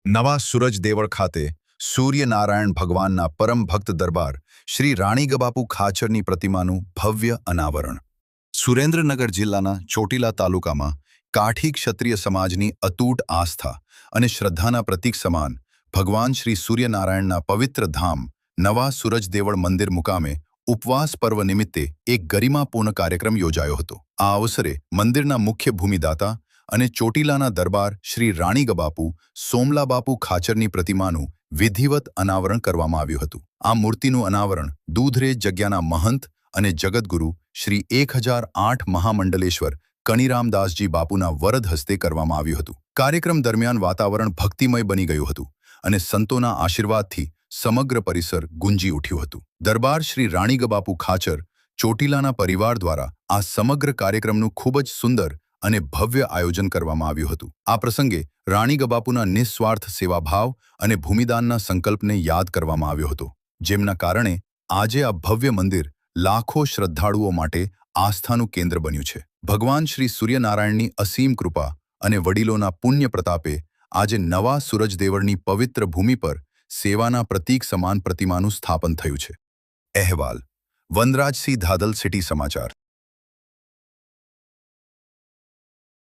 નવા સુરજ દેવળ ખાતે સૂર્યનારાયણ ભગવાનના પરમ ભક્ત દરબાર શ્રી રાણીગબાપુ ખાચરની પ્રતિમાનું ભવ્ય અનાવરણ. સુરેન્દ્રનગર જિલ્લાના ચોટીલા તાલુકામાં કાઠી ક્ષત્રિય સમાજની અતૂટ આસ્થા અને શ્રદ્ધાના પ્રતીક સમાન ભગવાન શ્રી સૂર્યનારાયણના પવિત્ર ધામ નવા સુરજ દેવળ મંદિર મુકામે ઉપવાસ પર્વ નિમિત્તે એક ગરિમાપૂર્ણ કાર્યક્રમ યોજાયો હતો. આ અવસરે મંદિરના મુખ્ય ભૂમિદાતા અને ચોટીલાના દરબાર શ્રી રાણીગબાપુ સોમલાબાપુ ખાચરની પ્રતિમાનું વિધિવત અનાવરણ કરવામાં આવ્યું હતું. આ મૂર્તિનું અનાવરણ દૂધરેજ જગ્યાના મહંત અને જગતગુરુ શ્રી 1008 મહામંડલેશ્વર કનીરામદાસજી બાપુના વરદ હસ્તે કરવામાં આવ્યું હતું. કાર્યક્રમ દરમિયાન વાતાવરણ ભક્તિમય બની ગયું હતું અને સંતોના આશીર્વાદથી સમગ્ર પરિસર ગુંજી ઉઠ્યું હતું. દરબાર શ્રી રાણીગબાપુ ખાચર ચોટીલાના પરિવાર દ્વારા આ સમગ્ર કાર્યક્રમનું ખૂબ જ સુંદર અને ભવ્ય આયોજન કરવામાં આવ્યું હતું. આ પ્રસંગે રાણીગબાપુના નિસ્વાર્થ સેવાભાવ અને ભૂમિદાનના સંકલ્પને યાદ કરવામાં આવ્યો હતો, જેમના કારણે આજે આ ભવ્ય મંદિર લાખો શ્રદ્ધાળુઓ માટે આસ્થાનું કેન્દ્ર બન્યું છે. ભગવાન શ્રી સૂર્યનારાયણની અસીમ કૃપા અને વડીલોના પુણ્ય પ્રતાપે આજે નવા સુરજ દેવળની પવિત્ર ભૂમિ પર સેવાના પ્રતીક સમાન પ્રતિમાનું સ્થાપન થયું છે. અહેવાલ વનરાજસિંહ ધાદલ, સિટી સમાચાર.